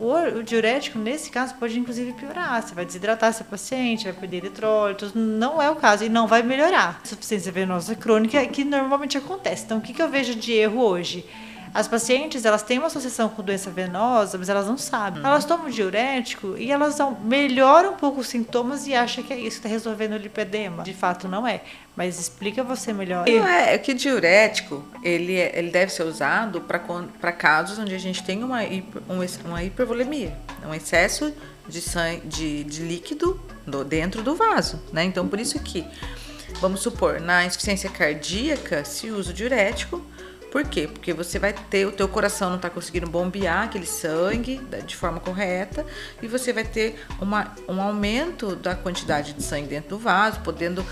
o diurético, nesse caso, pode inclusive piorar. Você vai desidratar essa paciente, vai perder eletrólitos. Não é o caso e não vai melhorar. Insuficiência venosa crônica é que normalmente acontece. Então, o que eu vejo de erro hoje? As pacientes, elas têm uma associação com doença venosa, mas elas não sabem. Elas tomam diurético e elas melhoram um pouco os sintomas e acham que é isso que está resolvendo o lipedema. De fato, não é. Mas explica você melhor. É que diurético, ele deve ser usado para casos onde a gente tem uma hipervolemia, um excesso de líquido dentro do vaso, né? Então, por isso que, vamos supor, na insuficiência cardíaca, se usa o diurético. Por quê? Porque você vai ter, o teu coração não está conseguindo bombear aquele sangue de forma correta e você vai ter um aumento da quantidade de sangue dentro do vaso, podendo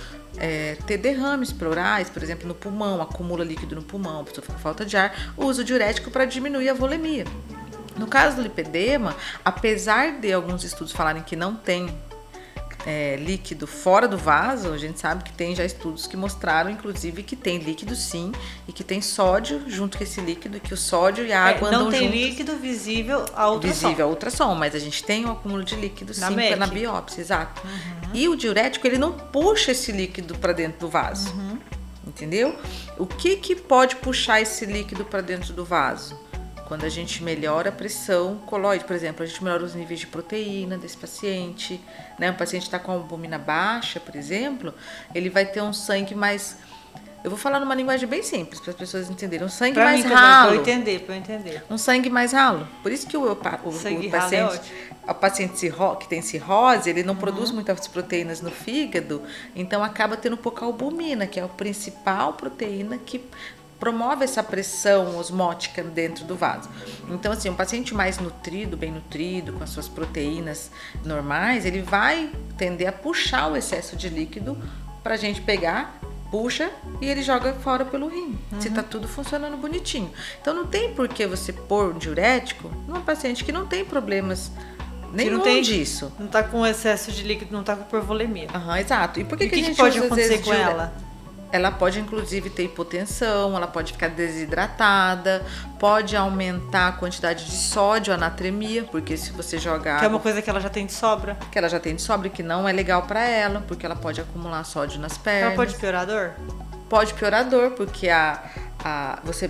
ter derrames pleurais, por exemplo, no pulmão, acumula líquido no pulmão, a pessoa fica com falta de ar, usa o diurético para diminuir a volemia. No caso do lipedema, apesar de alguns estudos falarem que não tem líquido fora do vaso, a gente sabe que tem já estudos que mostraram, inclusive, que tem líquido sim, e que tem sódio junto com esse líquido, e que o sódio e a água andam juntos. Não tem líquido visível a ultrassom. Visível a ultrassom, mas a gente tem um acúmulo de líquido sim na biópsia, exato. Uhum. E o diurético, ele não puxa esse líquido para dentro do vaso, entendeu? O que pode puxar esse líquido para dentro do vaso? Quando a gente melhora a pressão coloide, por exemplo, a gente melhora os níveis de proteína desse paciente, né? Um paciente está com a albumina baixa, por exemplo, ele vai ter um sangue mais... Eu vou falar numa linguagem bem simples, para as pessoas entenderem. Um sangue mais ralo. Para eu entender. Um sangue mais ralo. Por isso que o paciente que tem cirrose, ele não produz muitas proteínas no fígado, então acaba tendo pouca albumina, que é a principal proteína que promove essa pressão osmótica dentro do vaso. Então, assim, um paciente mais nutrido, bem nutrido, com as suas proteínas normais, ele vai tender a puxar o excesso de líquido pra gente pegar, puxa e ele joga fora pelo rim, se tá tudo funcionando bonitinho. Então, não tem por que você pôr um diurético numa paciente que não tem problemas nenhum disso. Não tá com excesso de líquido, não tá com hipervolemia. Exato. E por que a gente pode usa, acontecer com ela? Ela pode, inclusive, ter hipotensão, ela pode ficar desidratada, pode aumentar a quantidade de sódio, a natremia, porque se você jogar água... Que é uma coisa que ela já tem de sobra. Que ela já tem de sobra e que não é legal para ela, porque ela pode acumular sódio nas pernas. Ela pode piorar a dor? Pode piorar a dor, porque você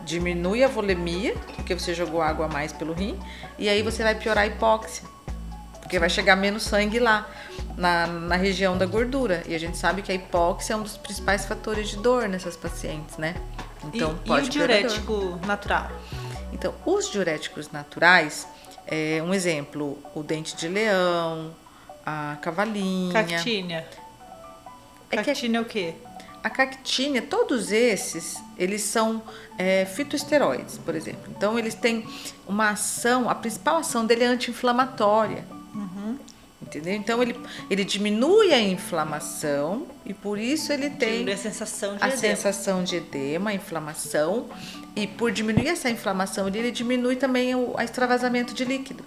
diminui a volemia, porque você jogou água a mais pelo rim, e aí você vai piorar a hipóxia, porque vai chegar menos sangue lá. Na região da gordura. E a gente sabe que a hipóxia é um dos principais fatores de dor nessas pacientes, né? Então, pode e o diurético natural? Então, os diuréticos naturais, um exemplo, o dente de leão, a cavalinha. Cactínia. Cactínia é o quê? A cactínia, todos esses, eles são fitoesteroides, por exemplo. Então, eles têm uma ação, a principal ação dele é anti-inflamatória. Entendeu? Então, ele diminui a inflamação e por isso ele tem a sensação de edema, a inflamação. E por diminuir essa inflamação, ele diminui também o extravasamento de líquido.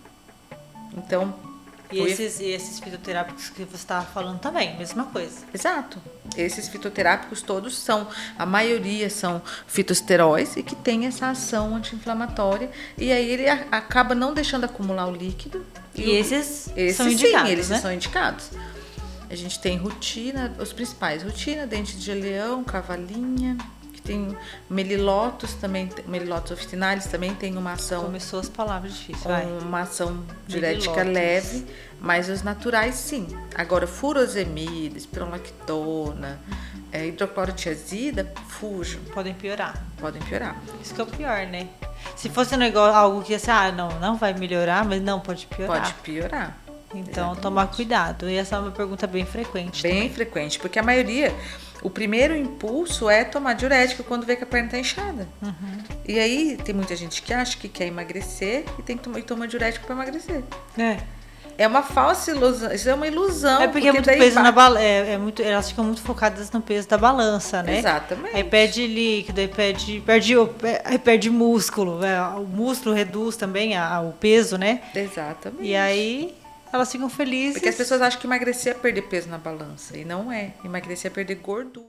Então... E esses fitoterápicos que você estava falando também, mesma coisa. Exato. Esses fitoterápicos todos a maioria são fitosteróis e que tem essa ação anti-inflamatória. E aí ele acaba não deixando acumular o líquido. E esses são indicados, sim, eles né? são indicados. A gente tem rutina, os principais, rutina, dente de leão, cavalinha, que tem melilotos também, melilotos officinalis também tem uma ação... Começou as palavras difíceis, uma ação diurética leve, mas os naturais sim. Agora, furosemida, espironolactona, hidroclorotiazida, fujam. Podem piorar. Isso que é o pior, né? Se fosse algo que assim, não vai melhorar, mas não, pode piorar. Pode piorar. Então, Exatamente. Tomar cuidado. E essa é uma pergunta bem frequente. Frequente, porque a maioria, o primeiro impulso é tomar diurético quando vê que a perna está inchada. E aí, tem muita gente que acha que quer emagrecer e toma diurético para emagrecer. É uma falsa ilusão, isso é uma ilusão. É porque é muito peso na balança, elas ficam muito focadas no peso da balança, né? Exatamente. Aí perde líquido, aí perde músculo, o músculo reduz também o peso, né? Exatamente. E aí elas ficam felizes. Porque as pessoas acham que emagrecer é perder peso na balança, e não é. Emagrecer é perder gordura.